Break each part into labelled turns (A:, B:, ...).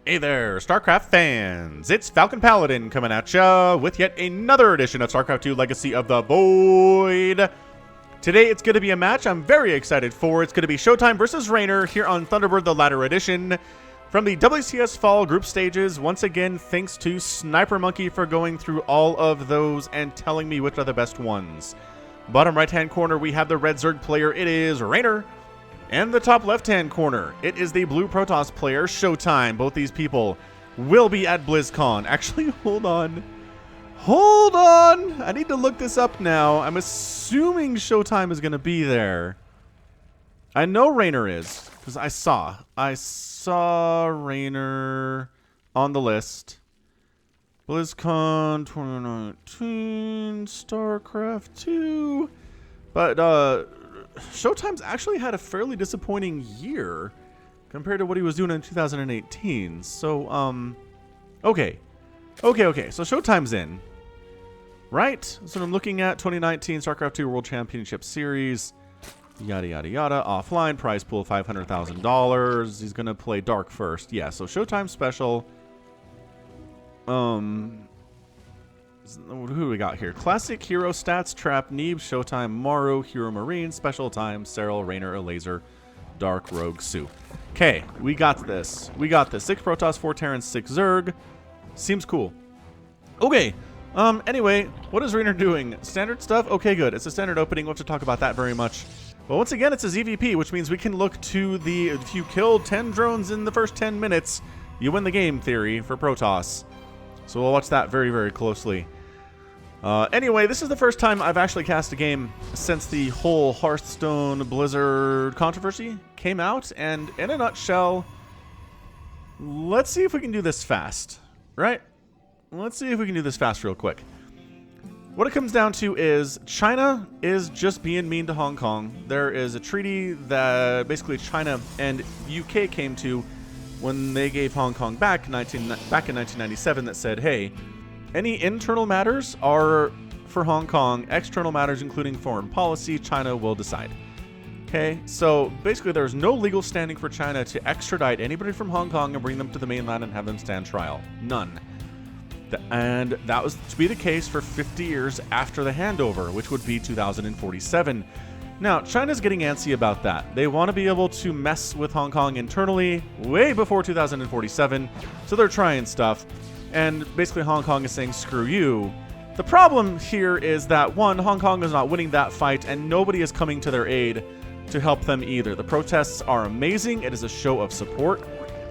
A: Hey there, StarCraft fans! It's Falcon Paladin coming at ya with yet another edition of StarCraft 2 Legacy of the Void. Today it's going to be a match I'm very excited for. It's going to be ShoWTimE versus Reynor here on Thunderbird the Ladder Edition. From the WCS Fall group stages, once again thanks to Sniper Monkey for going through all of those and telling me which are the best ones. Bottom right hand corner we have the red Zerg player, it is Reynor. And the top left-hand corner, it is the blue Protoss player, ShoWTimE. Both these people will be at BlizzCon. Actually, hold on. Hold on! I need to look this up now. I'm assuming ShoWTimE is going to be there. I know Reynor is, because I saw Reynor on the list. BlizzCon 2019, StarCraft 2. But, ShoWTimE's actually had a fairly disappointing year compared to what he was doing in 2018. So, okay. So ShoWTimE's in. Right? So I'm looking at 2019 StarCraft 2 World Championship Series. Yada, yada, yada. Offline. Prize pool $500,000. He's going to play Dark first. Yeah, so ShoWTimE special. Who do we got here? Classic Hero Stats, Trap, Neeb, ShoWTimE, Maru, Hero Marine, Special Time, Serral, Reynor, Laser, Dark, Rogue, Sue. Okay, we got this. 6 Protoss, 4 Terrans, 6 Zerg. Seems cool. Okay, anyway, what is Reynor doing? Standard stuff? Okay, good. It's a standard opening. We'll have to talk about that very much. But once again, it's a ZVP, which means we can look to the if you kill 10 drones in the first 10 minutes, you win the game theory for Protoss. So we'll watch that very, very closely. Anyway, this is the first time I've actually cast a game since the whole Hearthstone Blizzard controversy came out, and in a nutshell, let's see if we can do this fast, right? Let's see if we can do this fast real quick. What it comes down to is China is just being mean to Hong Kong. There is a treaty that basically China and UK came to when they gave Hong Kong back in 1997 that said, hey, any internal matters are for Hong Kong. External matters, including foreign policy, China will decide. Okay, so basically there's no legal standing for China to extradite anybody from Hong Kong and bring them to the mainland and have them stand trial. None. And that was to be the case for 50 years after the handover, which would be 2047. Now, China's getting antsy about that. They want to be able to mess with Hong Kong internally way before 2047, so they're trying stuff. And basically Hong Kong is saying, screw you. The problem here is that, one, Hong Kong is not winning that fight, and nobody is coming to their aid to help them either. The protests are amazing. It is a show of support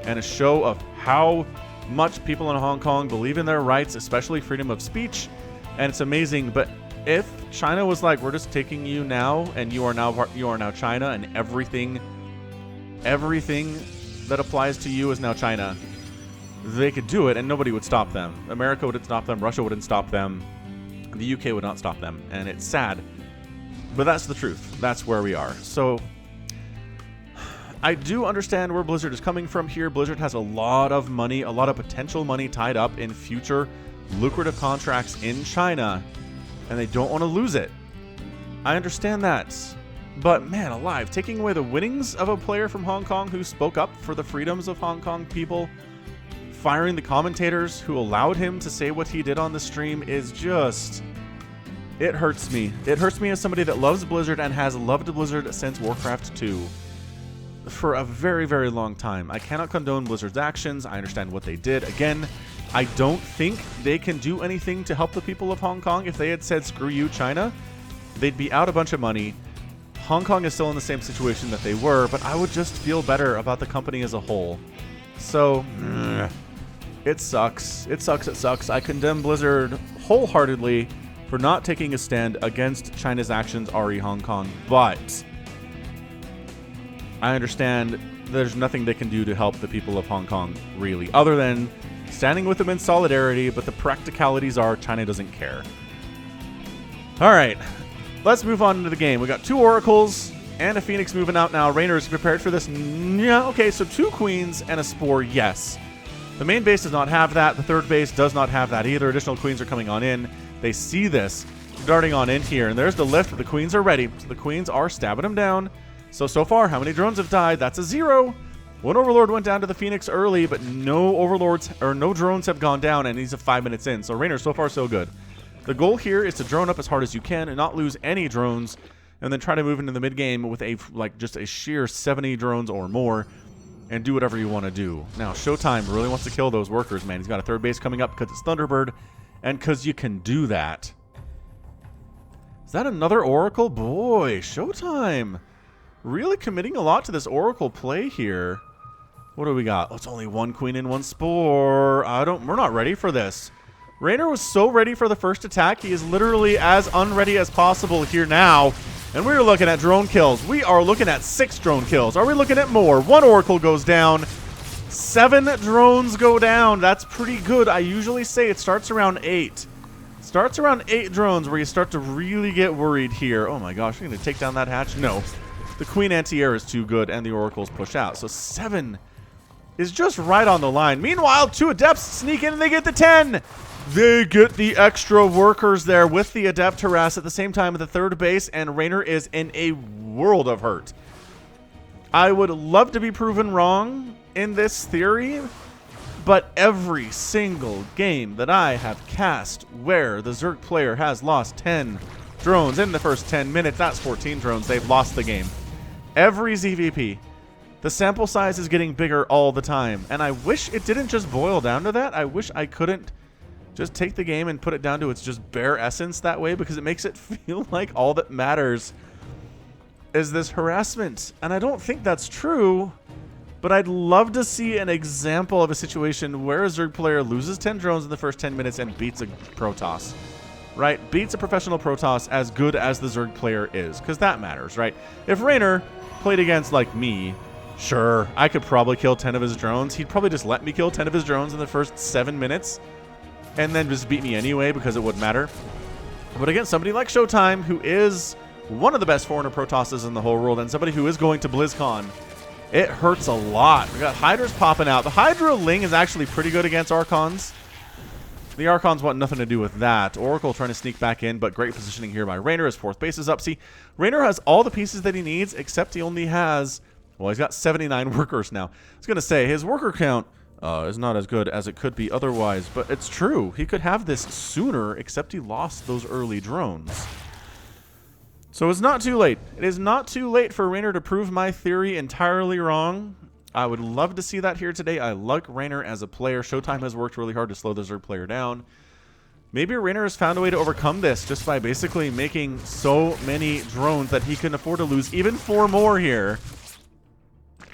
A: and a show of how much people in Hong Kong believe in their rights, especially freedom of speech, and it's amazing. But if China was like, we're just taking you now, and you are now China, and everything that applies to you is now China, they could do it and nobody would stop them. America wouldn't stop them. Russia wouldn't stop them. The UK would not stop them. And it's sad. But that's the truth. That's where we are. So I do understand where Blizzard is coming from here. Blizzard has a lot of money, a lot of potential money tied up in future lucrative contracts in China. And they don't want to lose it. I understand that. But man alive, taking away the winnings of a player from Hong Kong who spoke up for the freedoms of Hong Kong people, firing the commentators who allowed him to say what he did on the stream is just... it hurts me. It hurts me as somebody that loves Blizzard and has loved Blizzard since Warcraft 2 for a very, very long time. I cannot condone Blizzard's actions. I understand what they did. Again, I don't think they can do anything to help the people of Hong Kong. If they had said, screw you, China, they'd be out a bunch of money. Hong Kong is still in the same situation that they were, but I would just feel better about the company as a whole. So... it sucks. It sucks. I condemn Blizzard wholeheartedly for not taking a stand against China's actions re Hong Kong, but I understand there's nothing they can do to help the people of Hong Kong, really, other than standing with them in solidarity, but the practicalities are China doesn't care. Alright, let's move on into the game. We got 2 Oracles and a Phoenix moving out now. Reynor is prepared for this. Yeah, okay, so 2 Queens and a Spore, yes. The main base does not have that. The third base does not have that either. Additional queens are coming on in. They see this darting on in here. And there's the lift. The queens are ready. So the queens are stabbing them down. So far, how many drones have died? That's a 0. One Overlord went down to the Phoenix early, but no Overlords or no drones have gone down, and he's 5 minutes in. So Reynor, so far, so good. The goal here is to drone up as hard as you can and not lose any drones, and then try to move into the mid game with just a sheer 70 drones or more, and do whatever you want to do. Now, ShoWTimE really wants to kill those workers, man. He's got a third base coming up because it's Thunderbird, and because you can do that. Is that another Oracle? Boy, ShoWTimE really committing a lot to this Oracle play here. What do we got? Oh, it's only one Queen and one Spore. We're not ready for this. Reynor was so ready for the first attack. He is literally as unready as possible here now. And we're looking at drone kills. We are looking at 6 drone kills. Are we looking at more? 1 Oracle goes down. 7 drones go down. That's pretty good. I usually say it starts around 8. Starts around 8 drones where you start to really get worried here. Oh my gosh, we're going to take down that hatch? No. The Queen anti-air is too good and the Oracles push out. So 7 is just right on the line. Meanwhile, 2 Adepts sneak in and they get the 10. They get the extra workers there with the Adept harass at the same time at the third base, and Reynor is in a world of hurt. I would love to be proven wrong in this theory, but every single game that I have cast where the Zerg player has lost 10 drones in the first 10 minutes, that's 14 drones, they've lost the game. Every ZVP. The sample size is getting bigger all the time, and I wish it didn't just boil down to that. I wish I couldn't just take the game and put it down to its just bare essence that way, because it makes it feel like all that matters is this harassment. And I don't think that's true, but I'd love to see an example of a situation where a Zerg player loses 10 drones in the first 10 minutes and beats a Protoss. Right? Beats a professional Protoss as good as the Zerg player is, because that matters, right? If Reynor played against, like, me, sure, I could probably kill 10 of his drones. He'd probably just let me kill 10 of his drones in the first 7 minutes and then just beat me anyway because it wouldn't matter. But against somebody like ShoWTimE, who is one of the best foreigner Protosses in the whole world, and somebody who is going to BlizzCon, it hurts a lot. We got Hydras popping out. The Hydra Ling is actually pretty good against Archons. The Archons want nothing to do with that. Oracle trying to sneak back in, but great positioning here by Reynor. His fourth base is up. See, Reynor has all the pieces that he needs, except he only has, well, he's got 79 workers now. I was going to say, his worker count is not as good as it could be otherwise, but it's true. He could have this sooner, except he lost those early drones. So it's not too late. It is not too late for Reynor to prove my theory entirely wrong. I would love to see that here today. I like Reynor as a player. ShoWTimE has worked really hard to slow the Zerg player down. Maybe Reynor has found a way to overcome this just by basically making so many drones that he can afford to lose even 4 more here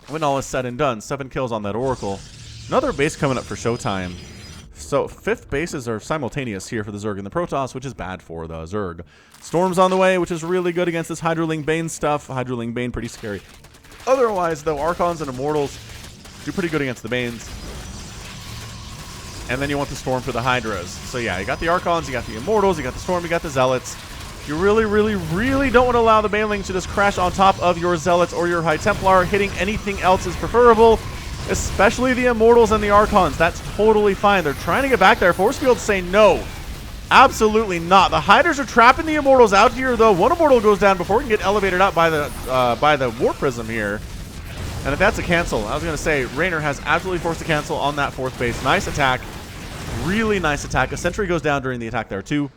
A: when all is said and done. 7 kills on that Oracle. Another base coming up for ShoWTimE. So 5th bases are simultaneous here for the Zerg and the Protoss, which is bad for the Zerg. Storm's on the way, which is really good against this Hydraling Bane stuff. Hydraling Bane, pretty scary. Otherwise, though, Archons and Immortals do pretty good against the Banes. And then you want the Storm for the Hydras. So yeah, you got the Archons, you got the Immortals, you got the Storm, you got the Zealots. You really, really, really don't want to allow the Banelings to just crash on top of your Zealots or your High Templar. Hitting anything else is preferable, especially the Immortals and the Archons. That's totally fine. They're trying to get back there. Force Fields say no. Absolutely not. The Hydras are trapping the Immortals out here, though. One Immortal goes down before he can get elevated up by the War Prism here. And if that's a cancel, I was going to say, Reynor has absolutely forced a cancel on that 4th base. Nice attack. Really nice attack. A sentry goes down during the attack there, too.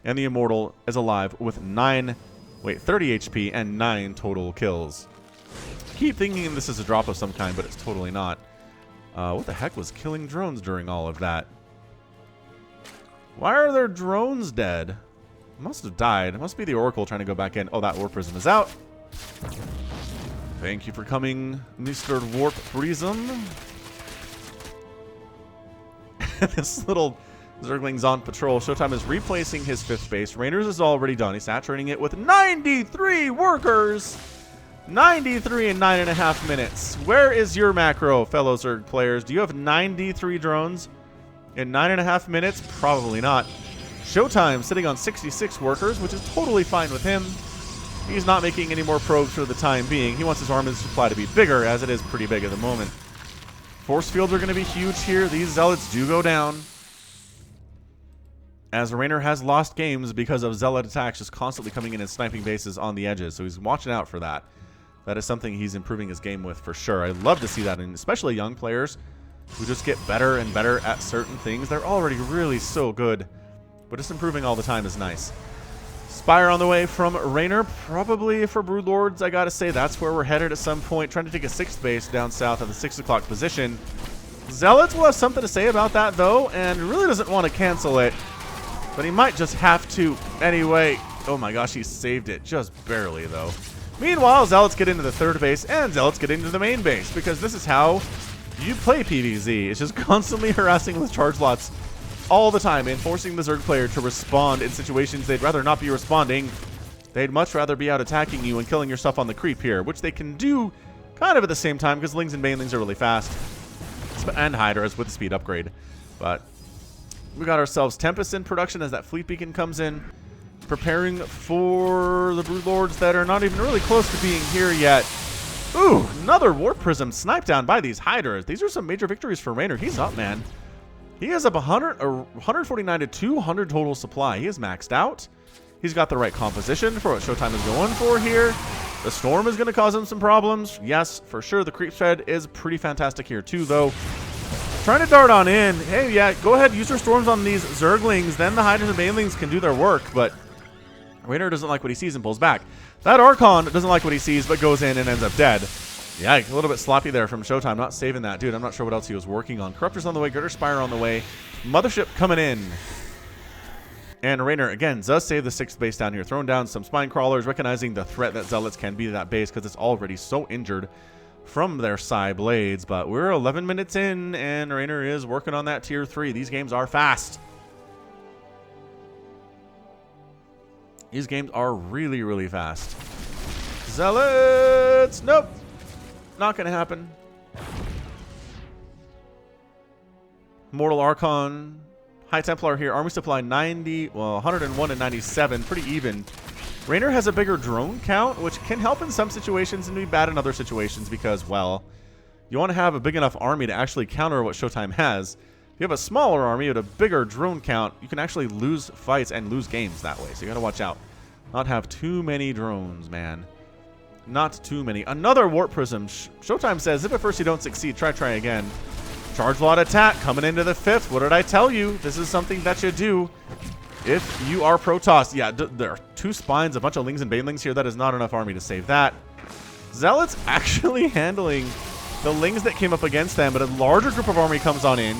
A: And the Immortal is alive with 30 HP and 9 total kills. Keep thinking this is a drop of some kind, but it's totally not. What the heck was killing drones during all of that? Why are their drones dead? Must have died. It must be the Oracle trying to go back in. Oh, that Warp Prism is out. Thank you for coming, Mr. Warp Prism. This little Zergling's on patrol. ShoWTimE is replacing his 5th base. Reynor's is already done. He's saturating it with 93 workers. 93 in 9.5 minutes. Where is your macro, fellow Zerg players? Do you have 93 drones in 9.5 minutes? Probably not. ShoWTimE sitting on 66 workers, which is totally fine with him. He's not making any more probes for the time being. He wants his armament supply to be bigger, as it is pretty big at the moment. Force fields are going to be huge here. These Zealots do go down, as Reynor has lost games because of Zealot attacks just constantly coming in and sniping bases on the edges, so he's watching out for that. That is something he's improving his game with for sure. I love to see that, and especially young players who just get better and better at certain things. They're already really so good, but just improving all the time is nice. Spire on the way from Reynor, probably for Broodlords. I gotta say that's where we're headed at some point, trying to take a 6th base down south at the 6 o'clock position. Zealots will have something to say about that though, and really doesn't want to cancel it, but he might just have to anyway. Oh my gosh, he saved it just barely though. Meanwhile, Zealots get into the 3rd base and Zealots get into the main base, because this is how you play PvZ. It's just constantly harassing with charge lots all the time and forcing the Zerg player to respond in situations they'd rather not be responding. They'd much rather be out attacking you and killing your stuff on the creep here, which they can do kind of at the same time because Lings and Banelings are really fast. And Hydras with the speed upgrade. But we got ourselves Tempest in production as that fleet beacon comes in. Preparing for the Broodlords that are not even really close to being here yet. Ooh, another Warp Prism sniped down by these Hydras. These are some major victories for Reynor. He's up, man. He has up 149 to 200 total supply. He is maxed out. He's got the right composition for what ShoWTimE is going for here. The Storm is going to cause him some problems. Yes, for sure. The Creep Shred is pretty fantastic here too, though. Trying to dart on in. Hey, yeah, go ahead. Use your Storms on these Zerglings. Then the Hydras and Banelings can do their work, but Reynor doesn't like what he sees and pulls back. That Archon doesn't like what he sees, but goes in and ends up dead. Yeah, a little bit sloppy there from ShoWTimE, not saving that. Dude, I'm not sure what else he was working on. Corruptor's on the way, Girder Spire on the way. Mothership coming in. And Reynor, again, does save the 6th base down here. Throwing down some Spine Crawlers, recognizing the threat that Zealots can be to that base because it's already so injured from their Psy Blades. But we're 11 minutes in, and Reynor is working on that Tier 3. These games are fast. These games are really, really fast. Zealots! Nope. Not going to happen. Mortal Archon. High Templar here. Army supply 90, well, 101 and 97. Pretty even. Reynor has a bigger drone count, which can help in some situations and be bad in other situations because, well, you want to have a big enough army to actually counter what ShoWTimE has. If you have a smaller army with a bigger drone count, you can actually lose fights and lose games that way. So you got to watch out. Not have too many drones, man. Not too many. Another Warp Prism. ShoWTimE says, if at first you don't succeed, try again. Charge lot attack coming into the 5th. What did I tell you? This is something that you do if you are Protoss. Yeah, there are 2 spines, a bunch of Lings and Banelings here. That is not enough army to save that. Zealots actually handling the Lings that came up against them, but a larger group of army comes on in,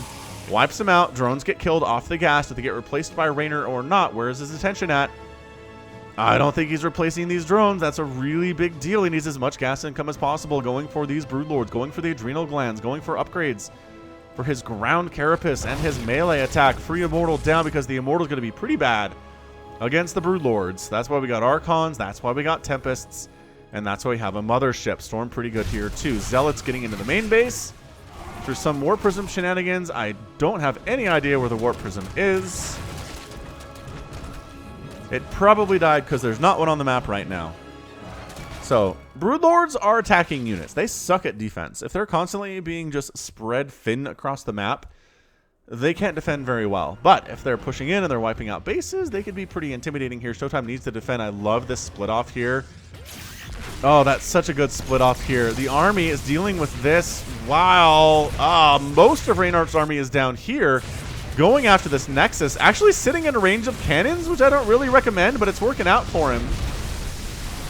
A: wipes them out. Drones get killed off the gas. If they get replaced by Reynor or not, where is his attention at? I don't think he's replacing these drones. That's a really big deal. He needs as much gas income as possible, going for these Broodlords, going for the adrenal glands, going for upgrades for his ground carapace and his melee attack. Free Immortal down because the Immortal is going to be pretty bad against the Broodlords. That's why we got Archons. That's why we got Tempests. And that's why we have a Mothership. Storm pretty good here too. Zealots getting into the main base through some Warp Prism shenanigans. I don't have any idea where the Warp Prism is. It probably died because there's not one on the map right now. So, Broodlords are attacking units. They suck at defense. If they're constantly being just spread thin across the map, they can't defend very well. But if they're pushing in and they're wiping out bases, they could be pretty intimidating here. ShoWTimE needs to defend. I love this split off here. Oh, that's such a good split off here. The army is dealing with this while most of Reynor's army is down here. Going after this Nexus, actually sitting in range of cannons, which I don't really recommend, but it's working out for him.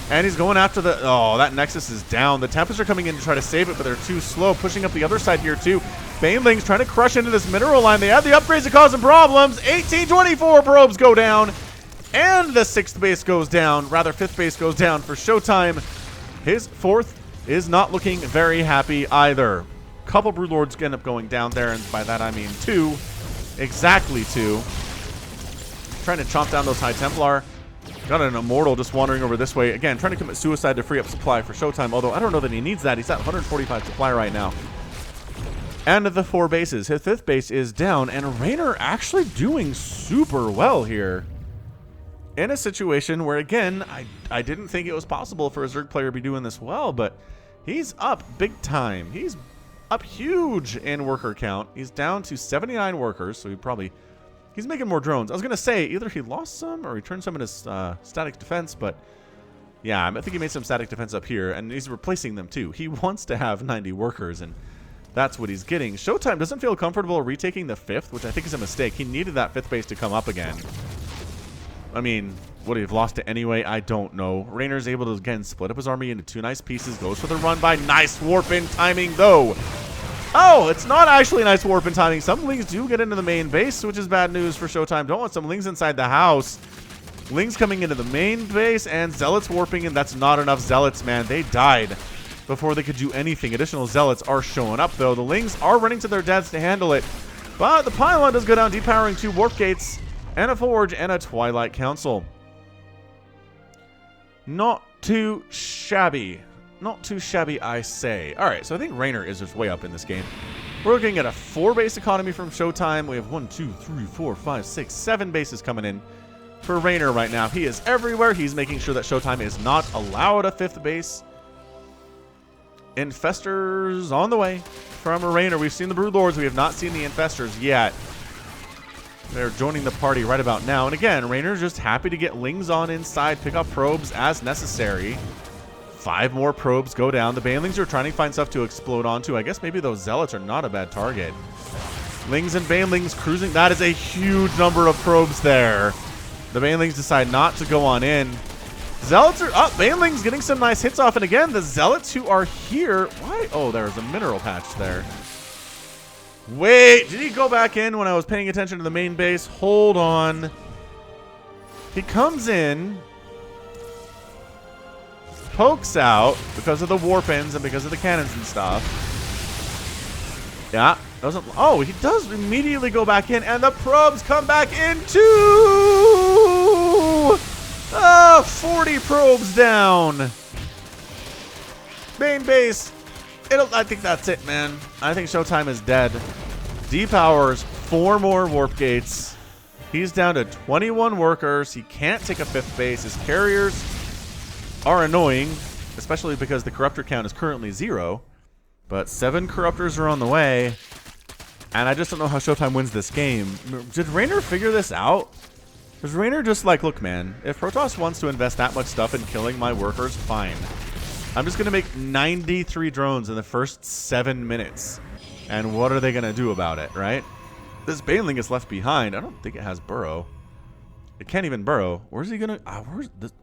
A: And he's going after the... Oh, that Nexus is down. The Tempests are coming in to try to save it, but they're too slow. Pushing up the other side here, too. Banelings trying to crush into this mineral line. They have the upgrades to cause them problems. 1824 probes go down. And the 6th base goes down. Rather, 5th base goes down for ShoWTimE. His 4th is not looking very happy either. Couple Broodlords end up going down there, and by that I mean 2. Exactly 2. Trying to chomp down those High Templar. Got an Immortal just wandering over this way. Again, trying to commit suicide to free up supply for ShoWTimE, although I don't know that he needs that. He's at 145 supply right now. And the 4 bases. His 5th base is down, and Reynor actually doing super well here. In a situation where, again, I didn't think it was possible for a Zerg player to be doing this well, but he's up big time. He's up huge in worker count. He's down to 79 workers, so he's making more drones. I was going to say, either he lost some or he turned some in his static defense, but Yeah, I think he made some static defense up here, and he's replacing them too. He wants to have 90 workers, and that's what he's getting. ShoWTimE doesn't feel comfortable retaking the 5th, which I think is a mistake. He needed that 5th base to come up again. I mean, would he have lost it anyway? I don't know. Reynor's able to, again, split up his army into 2 nice pieces. Goes for the run by. Nice warp-in timing, though. Oh, it's not actually nice warp-in timing. Some Lings do get into the main base, which is bad news for ShoWTimE. Don't want some Lings inside the house. Lings coming into the main base, and Zealots warping in. That's not enough Zealots, man. They died before they could do anything. Additional Zealots are showing up, though. The Lings are running to their deaths to handle it. But the pylon does go down, depowering 2 warp gates, and a forge, and a Twilight Council. Not too shabby. Not too shabby, I say. All right, so I think Reynor is just way up in this game. We're looking at a 4-base economy from ShoWTimE. We have 1, 2, 3, 4, 5, 6, 7 bases coming in for Reynor right now. He is everywhere. He's making sure that ShoWTimE is not allowed a 5th base. Infestors on the way from Reynor. We've seen the Broodlords. We have not seen the Infestors yet. They're joining the party right about now. And again, Reynor's just happy to get Lings on inside, pick up probes as necessary. 5 more probes go down. The Banelings are trying to find stuff to explode onto. I guess maybe those Zealots are not a bad target. Lings and Banelings cruising. That is a huge number of probes there. The Banelings decide not to go on in. Zealots are up. Banelings getting some nice hits off. And again, the Zealots who are here. Why? Oh, there's a mineral patch there. Wait, did he go back in when I was paying attention to the main base? Hold on. He comes in, pokes out because of the warp-ins and because of the cannons and stuff. Yeah, doesn't. Oh, he does immediately go back in, and the probes come back in too. 40 probes down. Main base. I think that's it, man. I think ShoWTimE is dead. Depowers 4 more warp gates. He's down to 21 workers. He can't take a 5th base. His carriers are annoying, especially because the corruptor count is currently 0. But 7 corruptors are on the way. And I just don't know how ShoWTimE wins this game. Did Reynor figure this out? Is Reynor just like, look, man, if Protoss wants to invest that much stuff in killing my workers, fine. I'm just going to make 93 drones in the first 7 minutes. And what are they going to do about it, right? This Baneling is left behind. I don't think it has burrow. It can't even burrow. Where's he going to... where's this?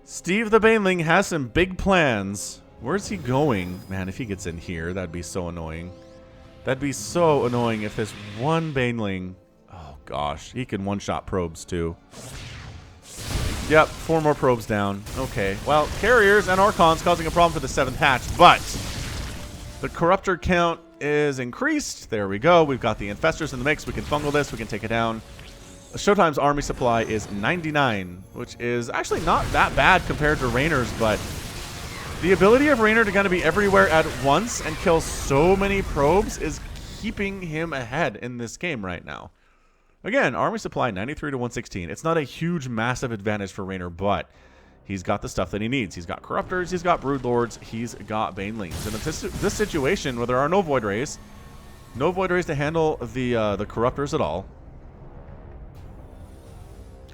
A: Steve the Baneling has some big plans. Where's he going? Man, if he gets in here, that'd be so annoying. That'd be so annoying if this one Baneling... Oh, gosh. He can one-shot probes, too. Yep, 4 more probes down. Okay, well, carriers and Archons causing a problem for the 7th hatch, but the corruptor count is increased. There we go. We've got the Infestors in the mix. We can fungal this. We can take it down. ShoWTimE's army supply is 99, which is actually not that bad compared to Reynor's, but the ability of Reynor to kind of be everywhere at once and kill so many probes is keeping him ahead in this game right now. Again, army supply 93 to 116. It's not a huge, massive advantage for Reynor, but he's got the stuff that he needs. He's got Corruptors, he's got Broodlords, he's got Banelings. And in this situation where there are no Void Rays to handle the Corruptors at all,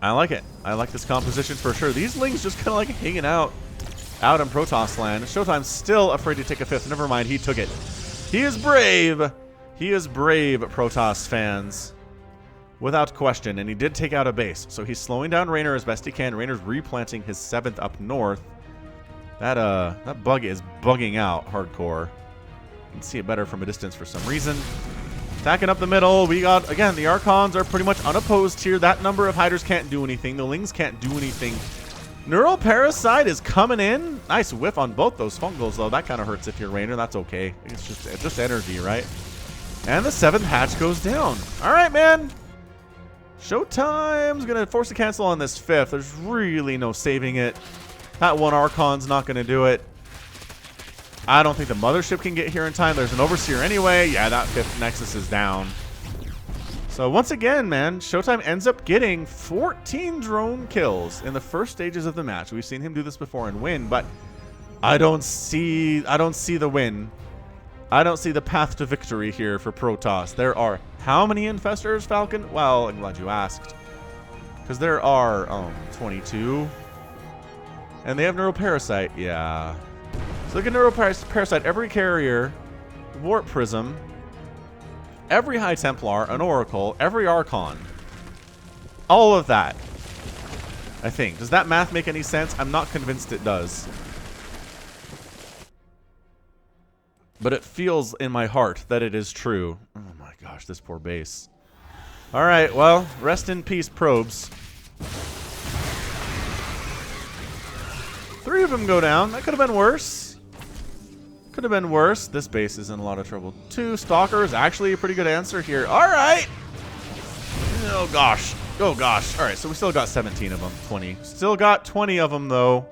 A: I like it. I like this composition for sure. These Lings just kind of like hanging out in Protoss land. ShoWTimE's still afraid to take a 5th. Never mind, he took it. He is brave. He is brave, Protoss fans. Without question, and he did take out a base. So he's slowing down Reynor as best he can. Reynor's replanting his 7th up north. That bug is bugging out hardcore. You can see it better from a distance for some reason. Attacking up the middle. We got, again, the Archons are pretty much unopposed here. That number of Hydras can't do anything. The Lings can't do anything. Neural Parasite is coming in. Nice whiff on both those fungals, though. That kind of hurts if you're Reynor. That's okay. It's just energy, right? And the 7th hatch goes down. All right, man. ShoWTimE's going to force a cancel on this 5th. There's really no saving it. That one Archon's not going to do it. I don't think the Mothership can get here in time. There's an Overseer anyway. Yeah, that 5th Nexus is down. So once again, man, ShoWTimE ends up getting 14 drone kills in the first stages of the match. We've seen him do this before and win, but I don't see the win. I don't see the path to victory here for Protoss. There are how many Infestors, Falcon? Well, I'm glad you asked. Because there are 22. And they have Neuroparasite. Yeah. So look at Neuroparasite. Every carrier, Warp Prism, every High Templar, an Oracle, every Archon. All of that. I think. Does that math make any sense? I'm not convinced it does. But it feels in my heart that it is true. Oh my gosh, this poor base. Alright, well, rest in peace, probes. 3 of them go down. That could have been worse. Could have been worse. This base is in a lot of trouble. 2 Stalkers, actually a pretty good answer here. Alright! Oh gosh. Oh gosh. Alright, so we still got 17 of them. 20. Still got 20 of them, though.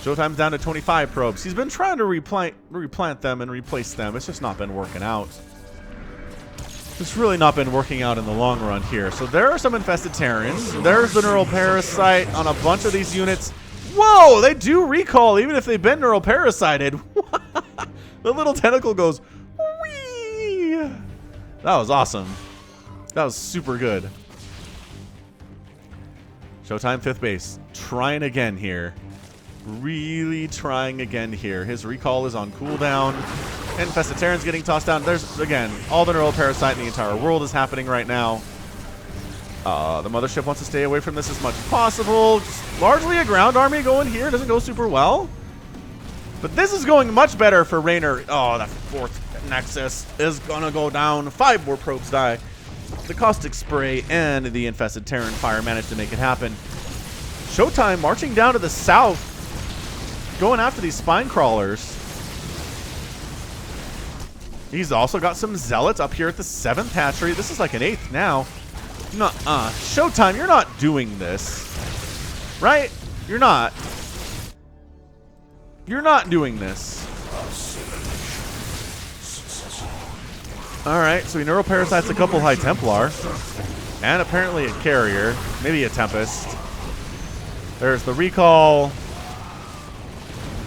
A: ShoWTimE's down to 25 probes. He's been trying to replant them and replace them. It's just not been working out. It's really not been working out in the long run here. So there are some infested Terrans. There's the Neural Parasite on a bunch of these units. Whoa! They do recall even if they've been Neural Parasited. The little tentacle goes, whee! That was awesome. That was super good. ShoWTimE 5th base. Trying again here. Really trying again here. His recall is on cooldown. Infested Terran's getting tossed down. There's, again, all the Neural Parasite in the entire world is happening right now. The mothership wants to stay away from this as much as possible. Just largely a ground army going here. Doesn't go super well. But this is going much better for Reynor. Oh, that 4th Nexus is going to go down. 5 more probes die. The Caustic Spray and the Infested Terran Fire managed to make it happen. ShoWTimE marching down to the south. Going after these spine crawlers. He's also got some zealots up here at the 7th hatchery. This is like an 8th now. Nuh-uh. ShoWTimE, you're not doing this. Right? You're not. You're not doing this. Alright, so he Neuroparasites a couple High Templar. And apparently a carrier. Maybe a Tempest. There's the recall.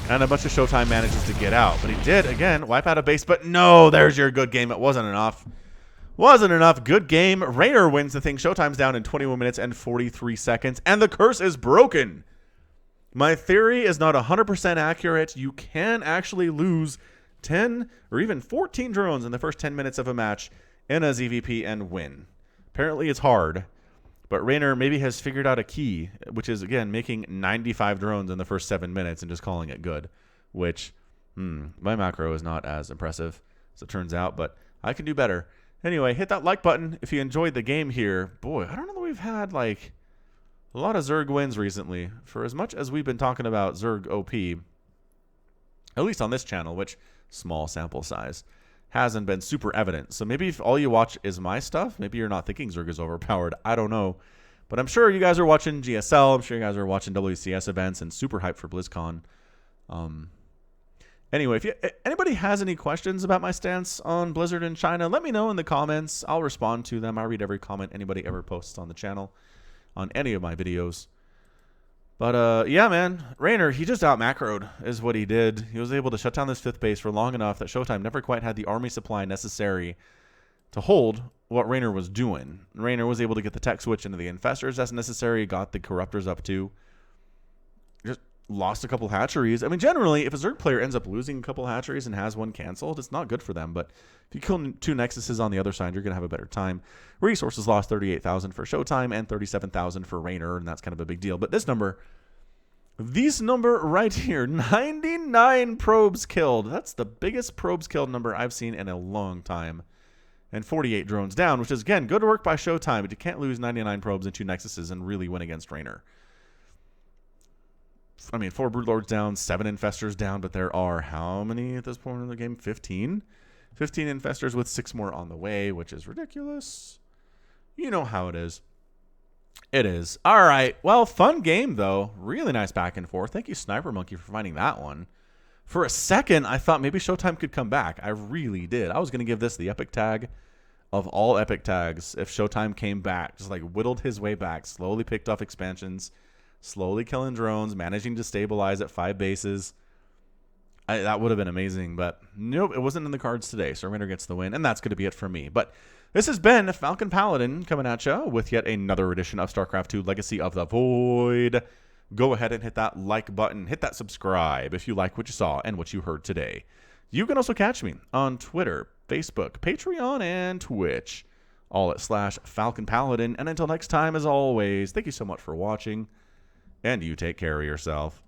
A: And a bunch of ShoWTimE manages to get out. But he did, again, wipe out a base. But no, there's your good game. It wasn't enough. Wasn't enough. Good game. Reynor wins the thing. ShoWTimE's down in 21 minutes and 43 seconds. And the curse is broken. My theory is not 100% accurate. You can actually lose 10 or even 14 drones in the first 10 minutes of a match in a ZVP and win. Apparently it's hard. But Reynor maybe has figured out a key, which is, again, making 95 drones in the first 7 minutes and just calling it good. Which, my macro is not as impressive as it turns out, but I can do better. Anyway, hit that like button if you enjoyed the game here. Boy, I don't know that we've had, like, a lot of Zerg wins recently. For as much as we've been talking about Zerg OP, at least on this channel, which, small sample size, hasn't been super evident. So maybe if all you watch is my stuff, maybe you're not thinking Zerg is overpowered. I don't know. But I'm sure you guys are watching GSL. I'm sure you guys are watching WCS events and super hyped for BlizzCon. Anyway, if anybody has any questions about my stance on Blizzard in China, let me know in the comments. I'll respond to them. I read every comment anybody ever posts on the channel on any of my videos. But, yeah, man, Reynor, he just out-macroed is what he did. He was able to shut down this 5th base for long enough that ShoWTimE never quite had the army supply necessary to hold what Reynor was doing. Reynor was able to get the tech switch into the infestors as necessary, got the corruptors up too. Just lost a couple hatcheries. I mean, generally, if a Zerg player ends up losing a couple hatcheries and has one canceled, it's not good for them. But if you kill 2 Nexuses on the other side, you're going to have a better time. Resources lost 38,000 for ShoWTimE and 37,000 for Reynor, and that's kind of a big deal. But this number right here, 99 probes killed. That's the biggest probes killed number I've seen in a long time. And 48 drones down, which is, again, good work by ShoWTimE, but you can't lose 99 probes and 2 Nexuses and really win against Reynor. I mean, 4 Broodlords down, 7 Infestors down, but there are how many at this point in the game? 15? 15 Infestors with 6 more on the way, which is ridiculous. You know how it is. It is. All right. Well, fun game, though. Really nice back and forth. Thank you, Sniper Monkey, for finding that one. For a second, I thought maybe ShoWTimE could come back. I really did. I was going to give this the epic tag of all epic tags if ShoWTimE came back. Just like whittled his way back, slowly picked off expansions, slowly killing drones, managing to stabilize at 5 bases. That would have been amazing, but nope, it wasn't in the cards today. So Reynor gets the win, and that's going to be it for me. But this has been Falcon Paladin coming at you with yet another edition of StarCraft 2 Legacy of the Void. go ahead and hit that like button, hit that subscribe if you like what you saw and what you heard today. You can also catch me on Twitter, Facebook, Patreon, and Twitch, all at /Falcon Paladin. And until next time, as always, thank you so much for watching, and you take care of yourself.